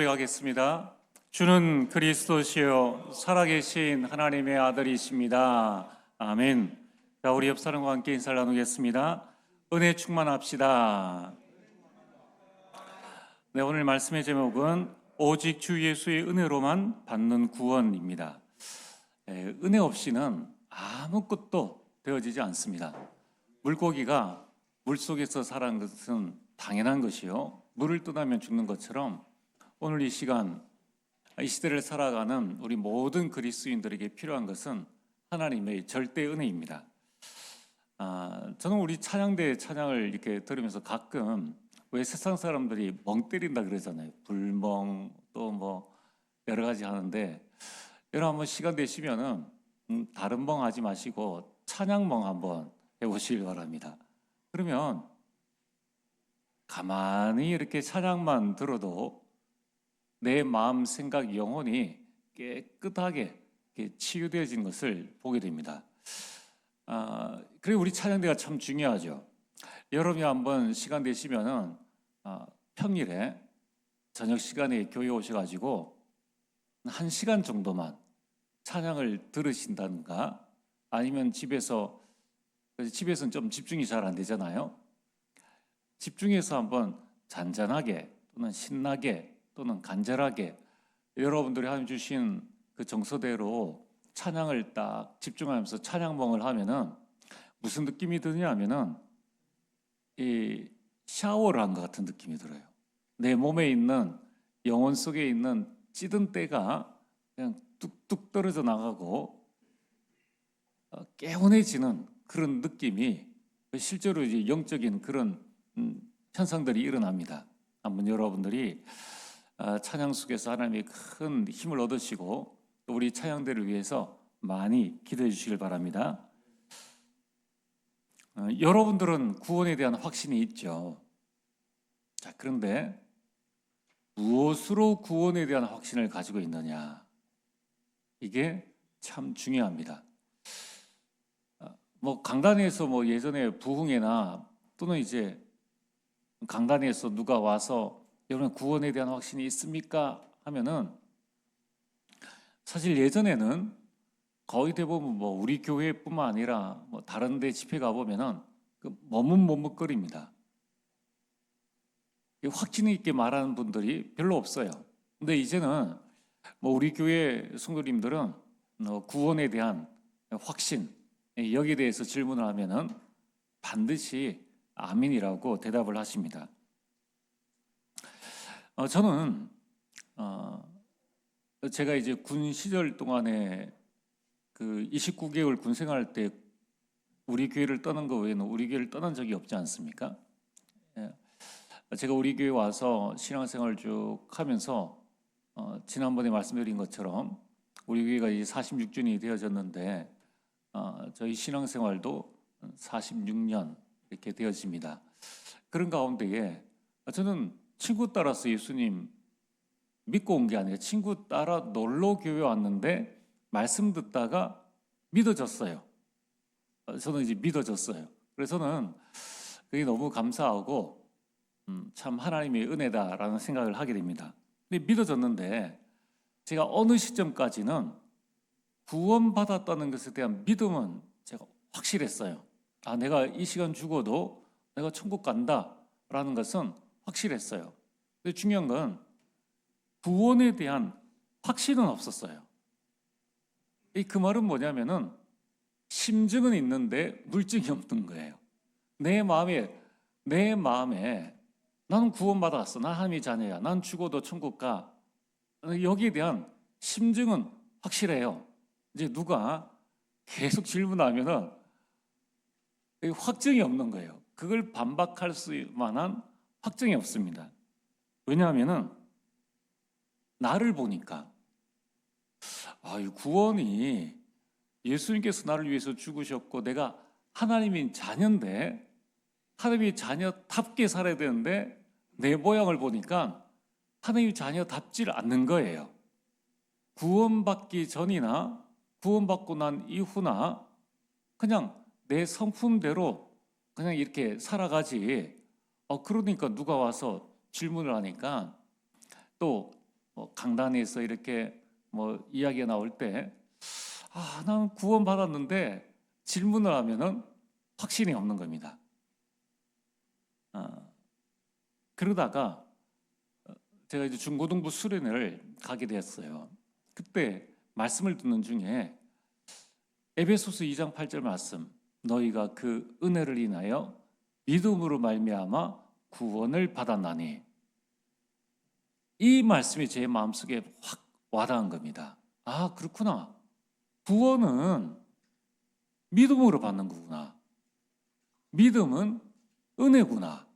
고백하겠습니다. 주는 그리스도시요 살아계신 하나님의 아들이십니다. 아멘. 자, 우리 옆 사람과 함께 인사를 나누겠습니다. 은혜 충만합시다. 네, 오늘 말씀의 제목은 오직 주 예수의 은혜로만 받는 구원입니다. 은혜 없이는 아무것도 되어지지 않습니다. 물고기가 물속에서 살아가는 것은 당연한 것이요, 물을 떠나면 죽는 것처럼 오늘 이 시간, 이 시대를 살아가는 우리 모든 그리스도인들에게 필요한 것은 하나님의 절대 은혜입니다. 저는 우리 찬양대 찬양을 이렇게 들으면서 가끔 왜 세상 사람들이 멍 때린다 그러잖아요. 불멍 또 뭐 여러 가지 하는데, 여러분 한번 시간 되시면은 다른 멍 하지 마시고 찬양멍 한번 해보시길 바랍니다. 그러면 가만히 이렇게 찬양만 들어도 내 마음, 생각, 영혼이 깨끗하게 치유되어진 것을 보게 됩니다. 그리고 우리 찬양대가 참 중요하죠. 여러분이 한번 시간 되시면은 평일에 저녁 시간에 교회 오셔가지고 1시간 정도만 찬양을 들으신다든가, 아니면 집에서는 좀 집중이 잘 안 되잖아요. 집중해서 한번 잔잔하게 또는 신나게 또는 간절하게 여러분들이 하나님 주신 그 정서대로 찬양을 딱 집중하면서 찬양멍을 하면은 무슨 느낌이 드냐 하면은 이 샤워를 한 것 같은 느낌이 들어요. 내 몸에 있는, 영혼 속에 있는 찌든 때가 그냥 뚝뚝 떨어져 나가고 개운해지는 그런 느낌이, 실제로 이제 영적인 그런 현상들이 일어납니다. 한번 여러분들이 찬양 속에서 하나님의 큰 힘을 얻으시고 또 우리 찬양대를 위해서 많이 기도해 주시길 바랍니다. 여러분들은 구원에 대한 확신이 있죠. 자, 그런데 무엇으로 구원에 대한 확신을 가지고 있느냐, 이게 참 중요합니다. 뭐 강단에서 뭐 예전에 부흥회나 또는 이제 강단에서 누가 와서 여러분 구원에 대한 확신이 있습니까? 하면은 사실 예전에는 거의 대부분 뭐 우리 교회뿐만 아니라 뭐 다른 데 집회 가보면은 머뭇머뭇거립니다. 확신 있게 말하는 분들이 별로 없어요. 근데 이제는 뭐 우리 교회 성도님들은 구원에 대한 확신, 여기에 대해서 질문을 하면은 반드시 아멘이라고 대답을 하십니다. 저는 제가 이제 군 시절 동안에 그 29개월 군 생활할 때 우리 교회를 떠난 거 외에는 우리 교회를 떠난 적이 없지 않습니까? 제가 우리 교회 와서 신앙생활 쭉 하면서 지난번에 말씀드린 것처럼 우리 교회가 이제 46주년이 되어졌는데 저희 신앙생활도 46년 이렇게 되어집니다. 그런 가운데에 저는 친구 따라서 예수님 믿고 온 게 아니라 친구 따라 놀러 교회 왔는데 말씀 듣다가 믿어졌어요. 저는 이제 믿어졌어요. 그래서는 그게 너무 감사하고 참 하나님의 은혜다라는 생각을 하게 됩니다. 근데 믿어졌는데 제가 어느 시점까지는 구원받았다는 것에 대한 믿음은 제가 확실했어요. 내가 이 시간 죽어도 내가 천국 간다라는 것은 확실했어요. 근데 중요한 건 구원에 대한 확신은 없었어요. 그 말은 뭐냐면은 심증은 있는데 물증이 없는 거예요. 내 마음에 나는 구원받았어, 난 하나님의 자녀야, 난 죽어도 천국 가, 여기에 대한 심증은 확실해요. 이제 누가 계속 질문하면은 확증이 없는 거예요. 그걸 반박할 수 만한 확증이 없습니다. 왜냐하면은 나를 보니까 이 구원이 예수님께서 나를 위해서 죽으셨고 내가 하나님의 자녀인데, 하나님의 자녀답게 살아야 되는데 내 모양을 보니까 하나님의 자녀답지 않는 거예요. 구원받기 전이나 구원받고 난 이후나 그냥 내 성품대로 그냥 이렇게 살아가지. 그러니까 누가 와서 질문을 하니까 또 강단에서 이렇게 뭐 이야기가 나올 때 나는 구원 받았는데 질문을 하면은 확신이 없는 겁니다. 그러다가 제가 이제 중고등부 수련회를 가게 되었어요. 그때 말씀을 듣는 중에 에베소서 2장 8절 말씀, 너희가 그 은혜를 인하여 믿음으로 말미암아 구원을 받았나니, 이 말씀이 제 마음속에 확 와닿은 겁니다. 아, 그렇구나. 구원은 믿음으로 받는 거구나. 믿음은 은혜구나.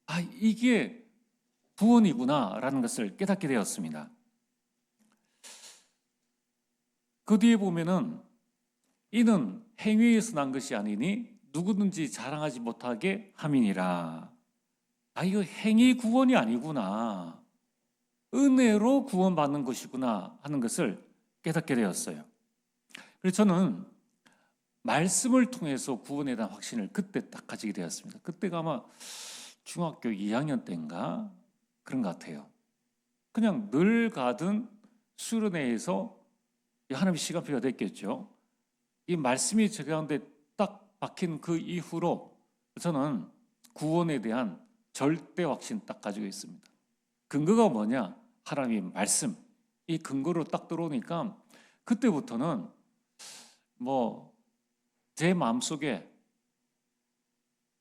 아, 이게 구원이구나라는 것을 깨닫게 되었습니다. 그 뒤에 보면은 이는 행위에서 난 것이 아니니 누구든지 자랑하지 못하게 함이니라. 아, 이거 행위 구원이 아니구나. 은혜로 구원받는 것이구나 하는 것을 깨닫게 되었어요. 그래서 저는 말씀을 통해서 구원에 대한 확신을 그때 딱 가지게 되었습니다. 그때가 아마 중학교 2학년 때인가 그런 것 같아요. 그냥 늘 가던 수련회에서 하나님의 시간표가 됐겠죠. 이 말씀이 제 가운데 딱 박힌 그 이후로 저는 구원에 대한 절대 확신 딱 가지고 있습니다. 근거가 뭐냐? 하나님의 말씀. 이 근거로 딱 들어오니까 그때부터는 뭐 제 마음속에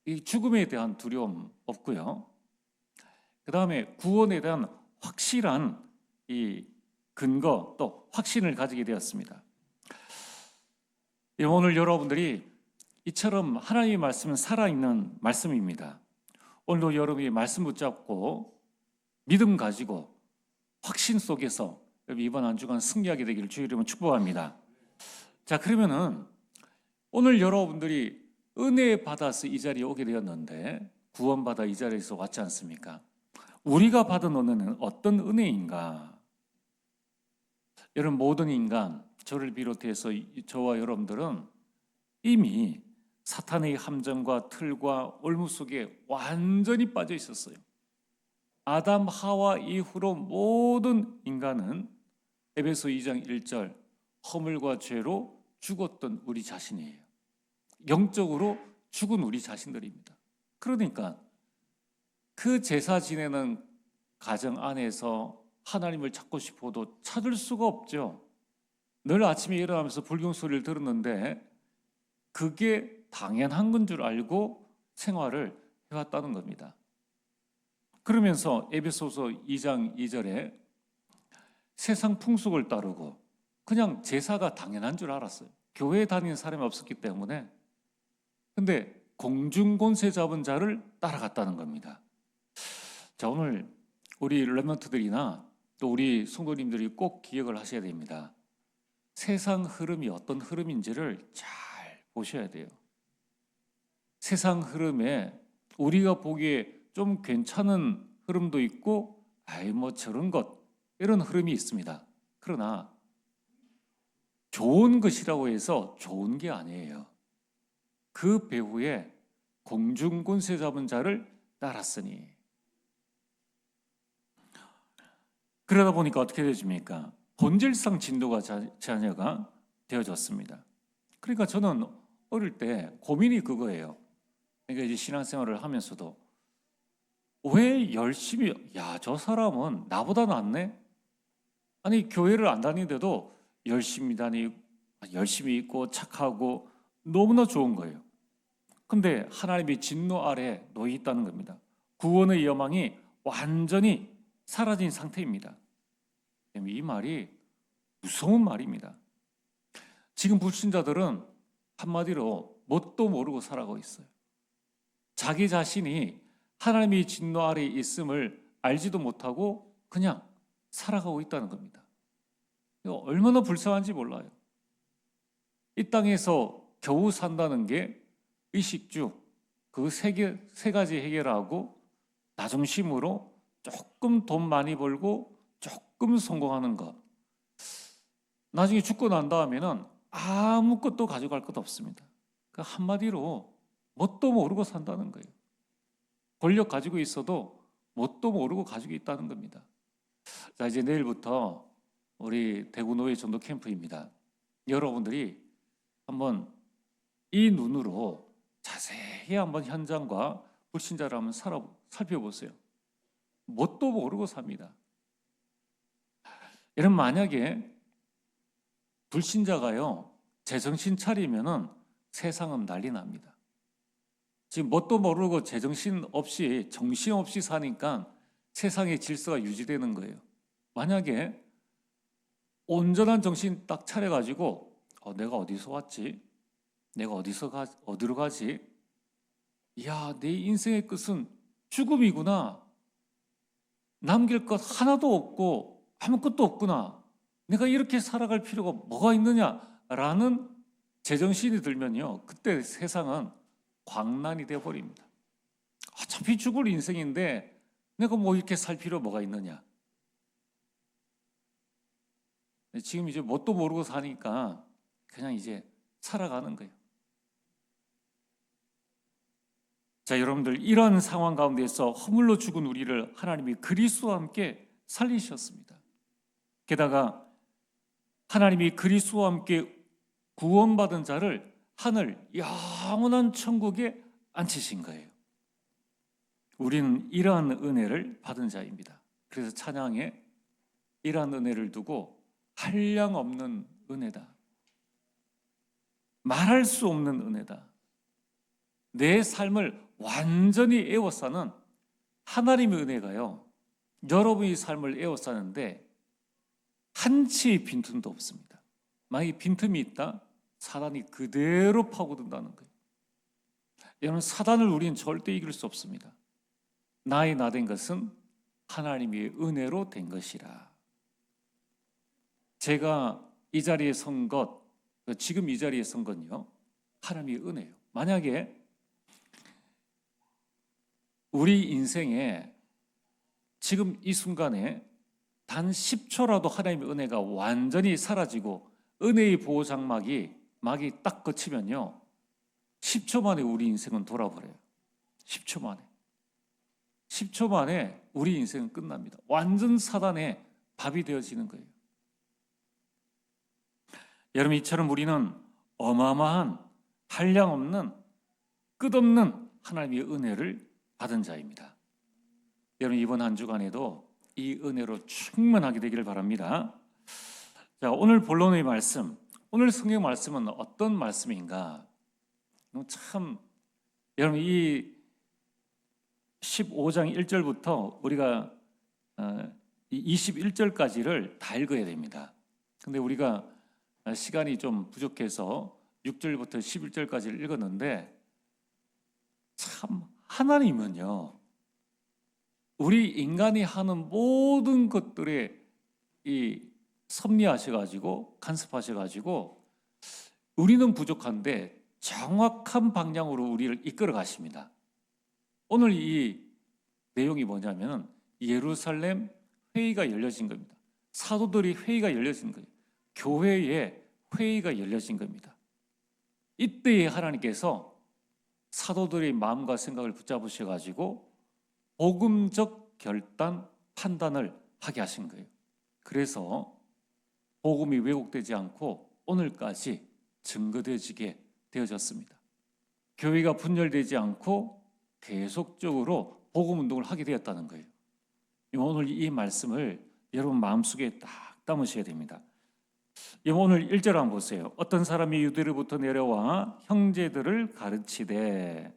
이 죽음에 대한 두려움 없고요. 그 다음에 구원에 대한 확실한 이 근거 또 확신을 가지게 되었습니다. 오늘 여러분들이 이처럼 하나님의 말씀은 살아있는 말씀입니다. 오늘도 여러분이 말씀 붙잡고 믿음 가지고 확신 속에서 이번 한 주간 승리하게 되기를 주의 이름으로 축복합니다. 자, 그러면은 오늘 여러분들이 은혜 받아서 이 자리에 오게 되었는데 구원받아 이 자리에서 왔지 않습니까? 우리가 받은 은혜는 어떤 은혜인가? 여러분, 모든 인간, 저를 비롯해서 저와 여러분들은 이미 사탄의 함정과 틀과 올무 속에 완전히 빠져 있었어요. 아담 하와 이후로 모든 인간은 에베소 2장 1절 허물과 죄로 죽었던 우리 자신이에요. 영적으로 죽은 우리 자신들입니다. 그러니까 그 제사 지내는 가정 안에서 하나님을 찾고 싶어도 찾을 수가 없죠. 늘 아침에 일어나면서 불경 소리를 들었는데 그게 당연한 건 줄 알고 생활을 해왔다는 겁니다. 그러면서 에베소서 2장 2절에 세상 풍속을 따르고 그냥 제사가 당연한 줄 알았어요. 교회에 다니는 사람이 없었기 때문에. 근데 공중권세 잡은 자를 따라갔다는 겁니다. 자, 오늘 우리 렘넌트들이나 또 우리 성도님들이 꼭 기억을 하셔야 됩니다. 세상 흐름이 어떤 흐름인지를 잘 보셔야 돼요. 세상 흐름에 우리가 보기에 좀 괜찮은 흐름도 있고 아이 뭐 저런 것 이런 흐름이 있습니다. 그러나 좋은 것이라고 해서 좋은 게 아니에요. 그 배후에 공중권세 잡은 자를 따랐으니. 그러다 보니까 어떻게 되십니까? 본질상 진도가 자녀가 되어졌습니다. 그러니까 저는 어릴 때 고민이 그거예요. 그러니까 이제 신앙생활을 하면서도 왜 열심히, 저 사람은 나보다 낫네? 아니, 교회를 안 다니는데도 열심히 다니고, 열심히 있고, 착하고, 너무나 좋은 거예요. 근데 하나님의 진노 아래 놓여 있다는 겁니다. 구원의 여망이 완전히 사라진 상태입니다. 이 말이 무서운 말입니다. 지금 불신자들은 한마디로 뭣도 모르고 살아가고 있어요. 자기 자신이 하나님의 진노 아래 있음을 알지도 못하고 그냥 살아가고 있다는 겁니다. 얼마나 불쌍한지 몰라요. 이 땅에서 겨우 산다는 게 의식주 그 세 가지 해결하고 나중심으로 조금 돈 많이 벌고 조금 성공하는 것. 나중에 죽고 난 다음에는 아무것도 가져갈 것 없습니다. 그러니까 한마디로 뭣도 모르고 산다는 거예요. 권력 가지고 있어도 뭣도 모르고 가지고 있다는 겁니다. 자, 이제 내일부터 우리 대구노예 전도 캠프입니다. 여러분들이 한번 이 눈으로 자세히 한번 현장과 불신자를 한번 살펴보세요. 뭣도 모르고 삽니다. 여러분, 만약에 불신자가요 제정신 차리면은 세상은 난리 납니다. 지금 뭣도 모르고 제정신 없이 정신없이 사니까 세상의 질서가 유지되는 거예요. 만약에 온전한 정신 딱 차려가지고 내가 어디서 왔지? 내가 어디로 가지? 야, 내 인생의 끝은 죽음이구나. 남길 것 하나도 없고 아무것도 없구나. 내가 이렇게 살아갈 필요가 뭐가 있느냐라는 제정신이 들면요, 그때 세상은 광란이 되어버립니다. 어차피 죽을 인생인데 내가 뭐 이렇게 살 필요 뭐가 있느냐. 지금 이제 뭣도 모르고 사니까 그냥 이제 살아가는 거예요. 자, 여러분들, 이런 상황 가운데서 허물로 죽은 우리를 하나님이 그리스도와 함께 살리셨습니다. 게다가 하나님이 그리스도와 함께 구원받은 자를 하늘 영원한 천국에 앉히신 거예요. 우리는 이러한 은혜를 받은 자입니다. 그래서 찬양에 이러한 은혜를 두고 한량없는 은혜다, 말할 수 없는 은혜다, 내 삶을 완전히 에워싸는 하나님의 은혜가요, 여러분의 삶을 에워싸는데 한치의 빈틈도 없습니다. 만약에 빈틈이 있다, 사단이 그대로 파고든다는 거예요. 여러분, 사단을 우리는 절대 이길 수 없습니다. 나의 나 된 것은 하나님의 은혜로 된 것이라. 제가 이 자리에 선 것, 지금 이 자리에 선 건요, 하나님의 은혜예요. 만약에 우리 인생에 지금 이 순간에 단 10초라도 하나님의 은혜가 완전히 사라지고 은혜의 보호장막이 딱 거치면요, 10초 만에 우리 인생은 돌아버려요. 10초 만에 우리 인생은 끝납니다. 완전 사단의 밥이 되어지는 거예요. 여러분, 이처럼 우리는 어마어마한 한량없는 끝없는 하나님의 은혜를 받은 자입니다. 여러분, 이번 한 주간에도 이 은혜로 충만하게 되기를 바랍니다. 자, 오늘 본론의 말씀, 오늘 성경 말씀은 어떤 말씀인가? 참, 여러분, 이 15장 1절부터 우리가 21절까지를 다 읽어야 됩니다. 근데 우리가 시간이 좀 부족해서 6절부터 11절까지를 읽었는데, 참 하나님은요, 우리 인간이 하는 모든 것들에 이 섭리하셔가지고 간섭하셔가지고 우리는 부족한데 정확한 방향으로 우리를 이끌어 가십니다. 오늘 이 내용이 뭐냐면 예루살렘 회의가 열려진 겁니다. 사도들이 회의가 열려진 거예요. 교회에 회의가 열려진 겁니다. 이때에 하나님께서 사도들의 마음과 생각을 붙잡으셔가지고 복음적 결단, 판단을 하게 하신 거예요. 그래서 복음이 왜곡되지 않고 오늘까지 증거되어지게 되어졌습니다. 교회가 분열되지 않고 계속적으로 복음 운동을 하게 되었다는 거예요. 오늘 이 말씀을 여러분 마음속에 딱 담으셔야 됩니다. 오늘 1절 한번 보세요. 어떤 사람이 유대로부터 내려와 형제들을 가르치되,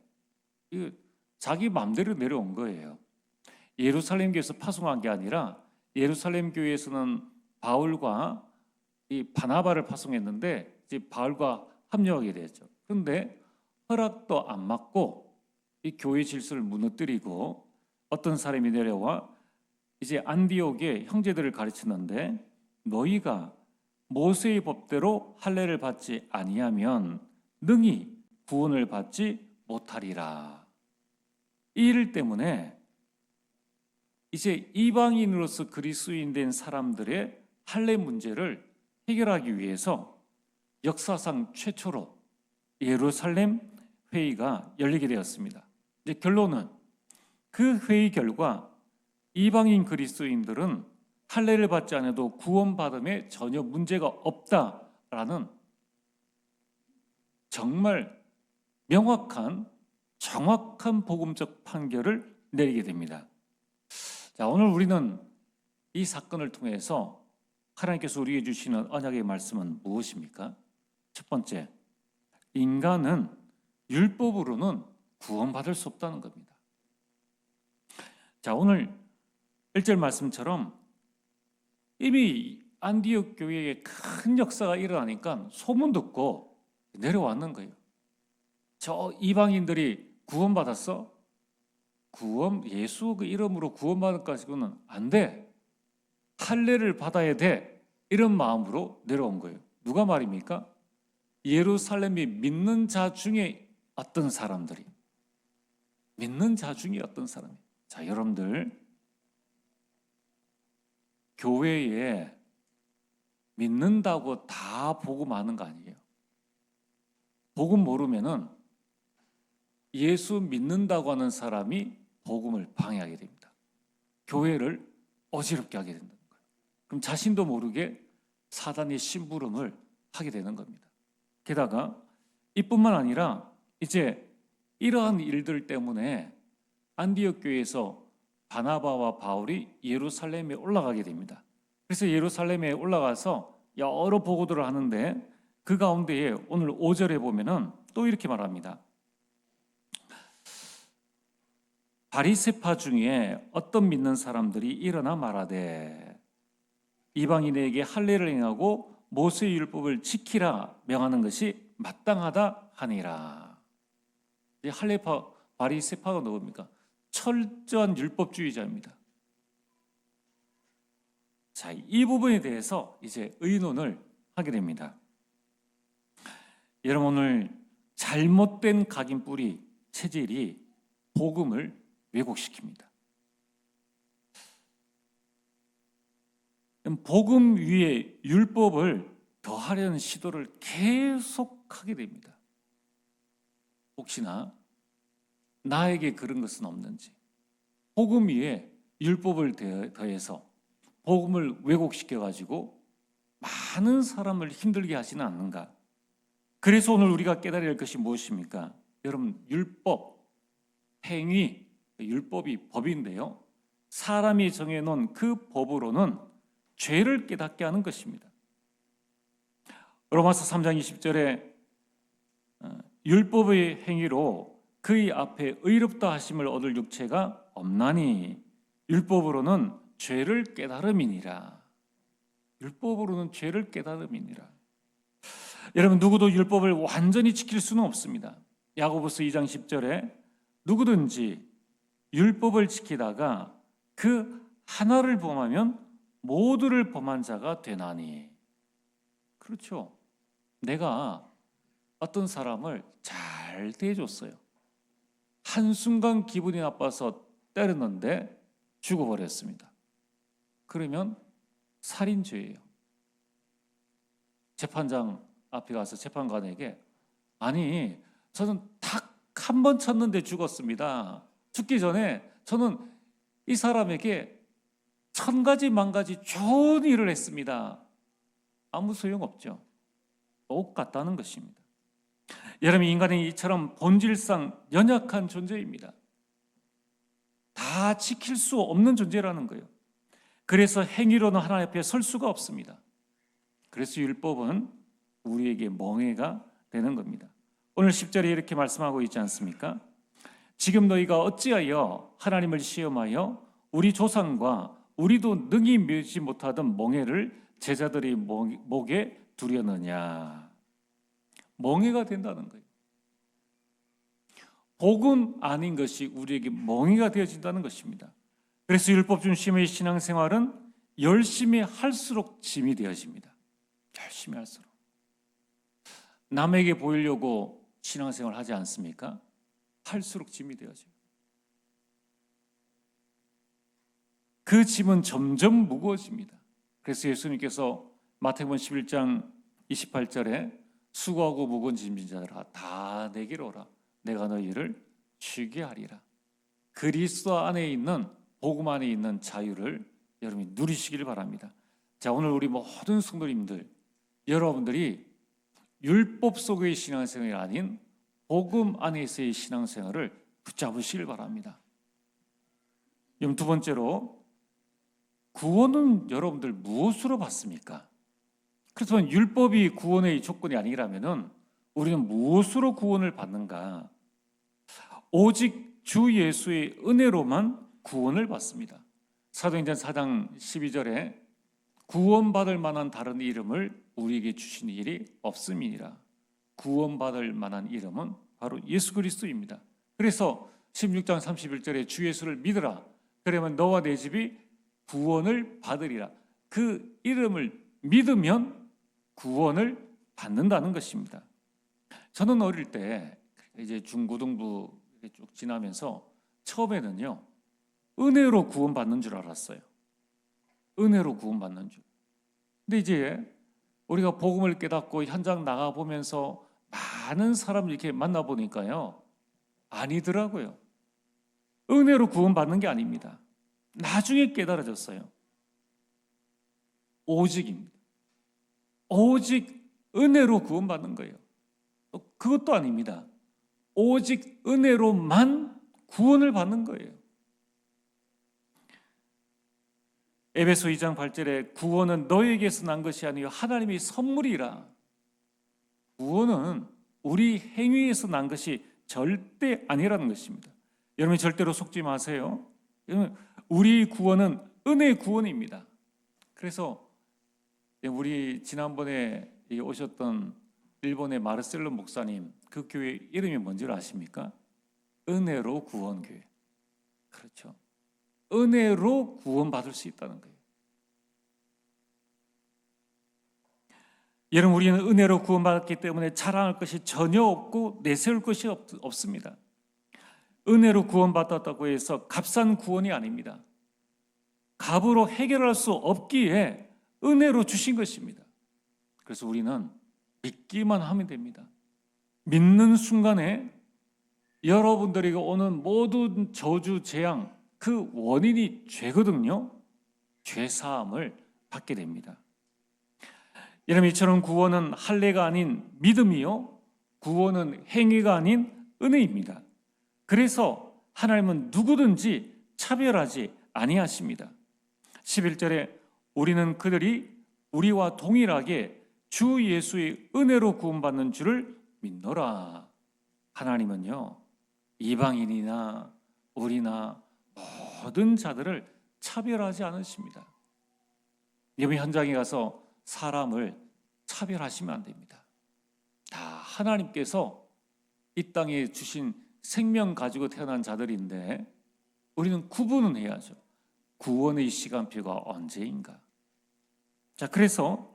자기 마음대로 내려온 거예요. 예루살렘 교회에서 파송한 게 아니라 예루살렘 교회에서는 바울과 이 바나바를 파송했는데 이제 바울과 합류하게 됐죠. 그런데 허락도 안 받고 이 교회 질서를 무너뜨리고 어떤 사람이 내려와 이제 안디옥의 형제들을 가르치는데, 너희가 모세의 법대로 할례를 받지 아니하면 능히 구원을 받지 못하리라. 이 일 때문에 이제 이방인으로서 그리스도인 된 사람들의 할례 문제를 해결하기 위해서 역사상 최초로 예루살렘 회의가 열리게 되었습니다. 이제 결론은 그 회의 결과 이방인 그리스도인들은 할례를 받지 않아도 구원받음에 전혀 문제가 없다라는 정말 명확한 정확한 복음적 판결을 내리게 됩니다. 자, 오늘 우리는 이 사건을 통해서 하나님께서 우리에게 주시는 언약의 말씀은 무엇입니까? 첫 번째, 인간은 율법으로는 구원받을 수 없다는 겁니다. 자, 오늘 1절 말씀처럼 이미 안디옥 교회에 큰 역사가 일어나니까 소문 듣고 내려왔는 거예요. 저 이방인들이 구원받았어? 예수 그 이름으로 구원받을 가지고는 안 돼. 할례를 받아야 돼. 이런 마음으로 내려온 거예요. 누가 말입니까? 예루살렘이 믿는 자 중에 어떤 사람들이. 자, 여러분들 교회에 믿는다고 다 복음 아는 거 아니에요. 복음 모르면은 예수 믿는다고 하는 사람이 복음을 방해하게 됩니다. 교회를 어지럽게 하게 된다는 거예요. 그럼 자신도 모르게 사단의 심부름을 하게 되는 겁니다. 게다가 이뿐만 아니라 이제 이러한 일들 때문에 안디옥 교회에서 바나바와 바울이 예루살렘에 올라가게 됩니다. 그래서 예루살렘에 올라가서 여러 보고들을 하는데 그 가운데에 오늘 5절에 보면은 또 이렇게 말합니다. 바리새파 중에 어떤 믿는 사람들이 일어나 말하되 이방인에게 할례를 행하고 모세의 율법을 지키라 명하는 것이 마땅하다 하니라. 할례파 바리새파가 누굽니까? 철저한 율법주의자입니다. 자, 이 부분에 대해서 이제 의논을 하게 됩니다. 여러분, 오늘 잘못된 각인뿌리 체질이 복음을 왜곡시킵니다. 복음 위에 율법을 더하려는 시도를 계속하게 됩니다. 혹시나 나에게 그런 것은 없는지, 복음 위에 율법을 더해서 복음을 왜곡시켜가지고 많은 사람을 힘들게 하지는 않는가? 그래서 오늘 우리가 깨달아야 할 것이 무엇입니까? 여러분, 율법, 행위, 율법이 법인데요, 사람이 정해놓은 그 법으로는 죄를 깨닫게 하는 것입니다. 로마서 3장 20절에 율법의 행위로 그의 앞에 의롭다 하심을 얻을 육체가 없나니 율법으로는 죄를 깨달음이니라. 율법으로는 죄를 깨달음이니라. 여러분, 누구도 율법을 완전히 지킬 수는 없습니다. 야고보서 2장 10절에 누구든지 율법을 지키다가 그 하나를 범하면 모두를 범한 자가 되나니. 그렇죠. 내가 어떤 사람을 잘 대해줬어요. 한순간 기분이 나빠서 때렸는데 죽어버렸습니다. 그러면 살인죄예요. 재판장 앞에 가서 재판관에게 아니, 저는 딱 한 번 쳤는데 죽었습니다. 죽기 전에 저는 이 사람에게 1000가지 만가지 좋은 일을 했습니다. 아무 소용없죠. 똑같다는 것입니다. 여러분, 인간은 이처럼 본질상 연약한 존재입니다. 다 지킬 수 없는 존재라는 거예요. 그래서 행위로는 하나님 앞에 설 수가 없습니다. 그래서 율법은 우리에게 멍해가 되는 겁니다. 오늘 10절에 이렇게 말씀하고 있지 않습니까? 지금 너희가 어찌하여 하나님을 시험하여 우리 조상과 우리도 능히 메지 못하던 멍해를 제자들의 목에 두려느냐. 멍해가 된다는 거예요. 복음 아닌 것이 우리에게 멍해가 되어진다는 것입니다. 그래서 율법 중심의 신앙생활은 열심히 할수록 짐이 되어집니다. 열심히 할수록. 남에게 보이려고 신앙생활 하지 않습니까? 할수록 짐이 되어져요. 그 짐은 점점 무거워집니다. 그래서 예수님께서 마태복음 11장 28절에 수고하고 무거운 짐진 자들아 다 내게로 오라. 내가 너희를 쉬게 하리라. 그리스도 안에 있는 복음 안에 있는 자유를 여러분이 누리시길 바랍니다. 자, 오늘 우리 모든 성도님들, 여러분들이 율법 속의 신앙생활이 아닌 복음 안에서의 신앙생활을 붙잡으시길 바랍니다. 두 번째로, 구원은 여러분들 무엇으로 받습니까? 그래서 율법이 구원의 조건이 아니라면 우리는 무엇으로 구원을 받는가? 오직 주 예수의 은혜로만 구원을 받습니다. 사도행전 4장 12절에 구원받을 만한 다른 이름을 우리에게 주신 일이 없음이니라. 구원받을 만한 이름은 바로 예수 그리스도입니다. 그래서 16장 31절에 주 예수를 믿으라. 그러면 너와 내 집이 구원을 받으리라. 그 이름을 믿으면 구원을 받는다는 것입니다. 저는 어릴 때 이제 중고등부 쭉 지나면서 처음에는요, 은혜로 구원받는 줄 알았어요. 은혜로 구원받는 줄. 근데 이제 우리가 복음을 깨닫고 현장 나가 보면서 많은 사람을 이렇게 만나 보니까요, 아니더라고요. 은혜로 구원받는 게 아닙니다. 나중에 깨달아졌어요. 오직입니다. 오직 은혜로 구원받는 거예요. 그것도 아닙니다. 오직 은혜로만 구원을 받는 거예요. 에베소 2장 8절에 구원은 너에게서 난 것이 아니요 하나님의 선물이라. 구원은 우리 행위에서 난 것이 절대 아니라는 것입니다. 여러분 절대로 속지 마세요. 여러분, 우리 구원은 은혜의 구원입니다. 그래서 우리 지난번에 오셨던 일본의 마르셀로 목사님, 그 교회 이름이 뭔지 아십니까? 은혜로 구원교회. 그렇죠. 은혜로 구원받을 수 있다는 거예요. 여러분, 우리는 은혜로 구원받았기 때문에 자랑할 것이 전혀 없고 내세울 것이 없습니다. 은혜로 구원받았다고 해서 값싼 구원이 아닙니다. 값으로 해결할 수 없기에 은혜로 주신 것입니다. 그래서 우리는 믿기만 하면 됩니다. 믿는 순간에 여러분들에게 오는 모든 저주, 재앙, 그 원인이 죄거든요. 죄 사함을 받게 됩니다. 여러분, 이처럼 구원은 할례가 아닌 믿음이요, 구원은 행위가 아닌 은혜입니다. 그래서 하나님은 누구든지 차별하지 아니하십니다. 11절에 우리는 그들이 우리와 동일하게 주 예수의 은혜로 구원받는 줄을 믿노라. 하나님은요, 이방인이나 우리나 모든 자들을 차별하지 않으십니다. 예배 현장에 가서 사람을 차별하시면 안 됩니다. 다 하나님께서 이 땅에 주신 생명 가지고 태어난 자들인데 우리는 구분은 해야죠. 구원의 시간표가 언제인가? 자, 그래서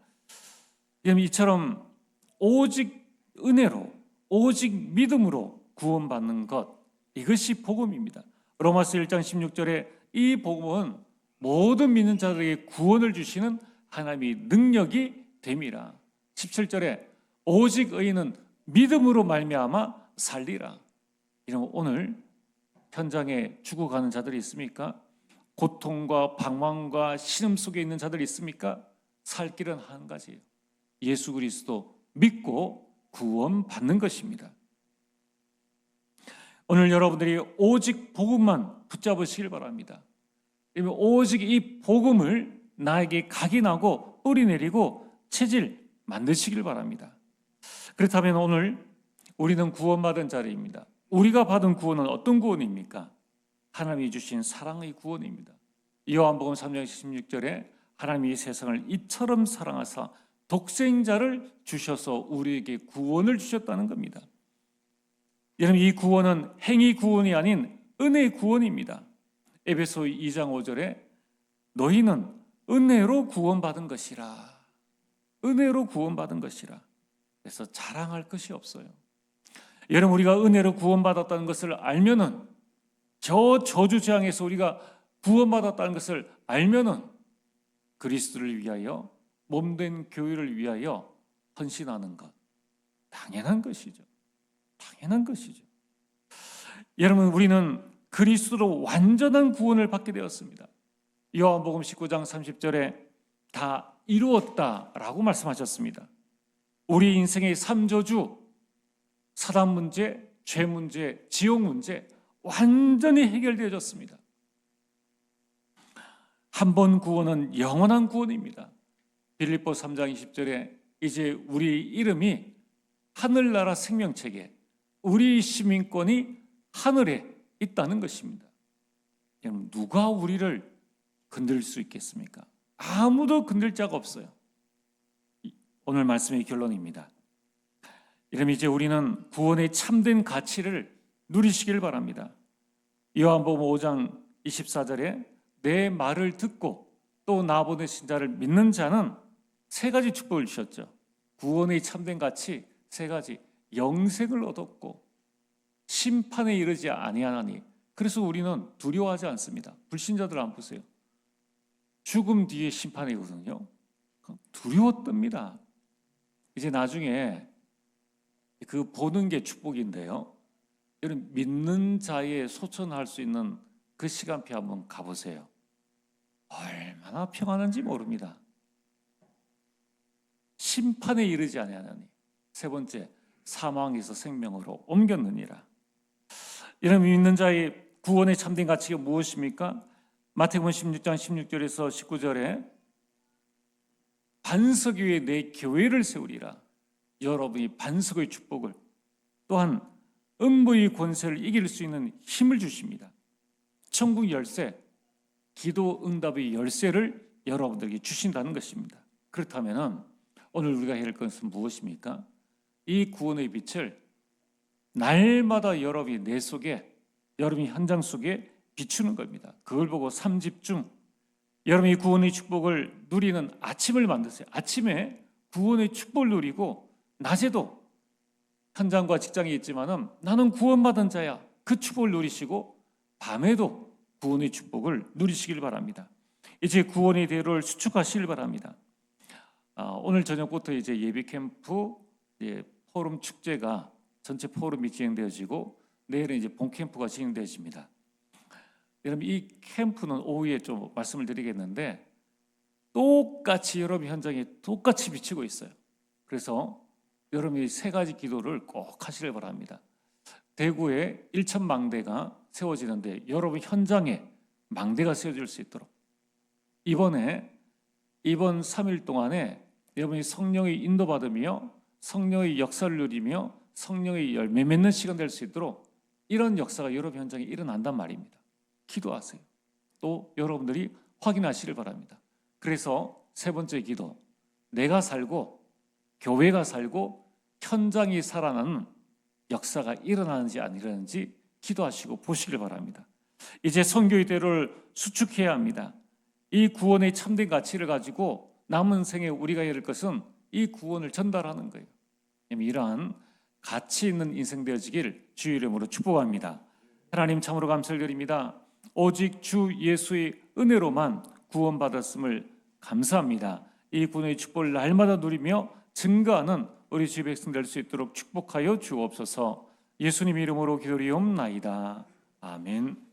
이처럼 오직 은혜로, 오직 믿음으로 구원받는 것, 이것이 복음입니다. 로마서 1장 16절에 이 복음은 모든 믿는 자들에게 구원을 주시는 하나님의 능력이 됨이라. 17절에 오직 의인은 믿음으로 말미암아 살리라. 이러면 오늘 현장에 죽어가는 자들이 있습니까? 고통과 방황과 신음 속에 있는 자들이 있습니까? 살 길은 한 가지예요. 예수 그리스도 믿고 구원받는 것입니다. 오늘 여러분들이 오직 복음만 붙잡으시길 바랍니다. 오직 이 복음을 나에게 각인하고 뿌리내리고 체질 만드시길 바랍니다. 그렇다면 오늘 우리는 구원받은 자리입니다. 우리가 받은 구원은 어떤 구원입니까? 하나님이 주신 사랑의 구원입니다. 요한복음 3장 16절에 하나님이 세상을 이처럼 사랑하사 독생자를 주셔서 우리에게 구원을 주셨다는 겁니다. 여러분, 이 구원은 행위 구원이 아닌 은혜의 구원입니다. 에베소 2장 5절에 너희는 은혜로 구원받은 것이라. 은혜로 구원받은 것이라. 그래서 자랑할 것이 없어요. 여러분, 우리가 은혜로 구원받았다는 것을 알면은, 저 저주 재앙에서 우리가 구원받았다는 것을 알면은 그리스도를 위하여, 몸된 교회를 위하여 헌신하는 것, 당연한 것이죠. 당연한 것이죠. 여러분, 우리는 그리스도로 완전한 구원을 받게 되었습니다. 요한복음 19장 30절에 다 이루었다라고 말씀하셨습니다. 우리 인생의 3저주, 사단 문제, 죄 문제, 지옥 문제 완전히 해결되어졌습니다. 한 번 구원은 영원한 구원입니다. 빌립보 3장 20절에 이제 우리 이름이 하늘나라 생명책에, 우리 시민권이 하늘에 있다는 것입니다. 여러분, 누가 우리를 건드릴 수 있겠습니까? 아무도 건들 자가 없어요. 오늘 말씀의 결론입니다. 이러면 이제 우리는 구원의 참된 가치를 누리시길 바랍니다. 요한복음 5장 24절에 내 말을 듣고 또 나 보내신 자를 믿는 자는 세 가지 축복을 주셨죠. 구원의 참된 가치 세 가지. 영생을 얻었고 심판에 이르지 아니하나니. 그래서 우리는 두려워하지 않습니다. 불신자들 안 보세요. 죽음 뒤에 심판이거든요. 두려워 뜹니다. 이제 나중에 그 보는 게 축복인데요. 여러분, 믿는 자에 소천할 수 있는 그 시간표 한번 가보세요. 얼마나 평안한지 모릅니다. 심판에 이르지 아니하나니. 세 번째, 사망에서 생명으로 옮겼느니라. 이런 믿는 자의 구원의 참된 가치가 무엇입니까? 마태복음 16장 16절에서 19절에 반석 위에 내 교회를 세우리라. 여러분이 반석의 축복을, 또한 음부의 권세를 이길 수 있는 힘을 주십니다. 천국 열쇠, 기도 응답의 열쇠를 여러분들에게 주신다는 것입니다. 그렇다면 오늘 우리가 해야 할 것은 무엇입니까? 이 구원의 빛을 날마다 여러분이 내 속에, 여러분이 현장 속에 비추는 겁니다. 그걸 보고 3집중, 여러분이 구원의 축복을 누리는 아침을 만드세요. 아침에 구원의 축복을 누리고 낮에도 현장과 직장이 있지만은 나는 구원받은 자야. 그 축복을 누리시고 밤에도 구원의 축복을 누리시길 바랍니다. 이제 구원의 대로를 수축하시길 바랍니다. 오늘 저녁부터 이제 예비 캠프, 포럼 축제가 전체 포럼이 진행되어지고 내일은 이제 본 캠프가 진행되어집니다. 여러분, 이 캠프는 오후에 좀 말씀을 드리겠는데 똑같이 여러분 현장에 똑같이 비치고 있어요. 그래서 여러분이 세 가지 기도를 꼭 하시길 바랍니다. 대구에 1천 망대가 세워지는데 여러분 현장에 망대가 세워질 수 있도록 이번 3일 동안에 여러분이 성령의 인도받으며 성령의 역사를 누리며 성령의 열매 맺는 시간 될 수 있도록 이런 역사가 여러분 현장에 일어난단 말입니다. 기도하세요. 또 여러분들이 확인하시길 바랍니다. 그래서 세 번째 기도, 내가 살고 교회가 살고 현장이 살아나는 역사가 일어나는지 안 일어나는지 기도하시고 보시길 바랍니다. 이제 선교의 대로를 수축해야 합니다. 이 구원의 참된 가치를 가지고 남은 생에 우리가 해야 할 것은 이 구원을 전달하는 거예요. 이러한 가치 있는 인생 되어지길 주의 이름으로 축복합니다. 하나님, 참으로 감사를 드립니다. 오직 주 예수의 은혜로만 구원받았음을 감사합니다. 이 구원의 축복을 날마다 누리며 증거하는 우리 주의 백성 될 수 있도록 축복하여 주옵소서. 예수님 이름으로 기도리옵나이다. 아멘.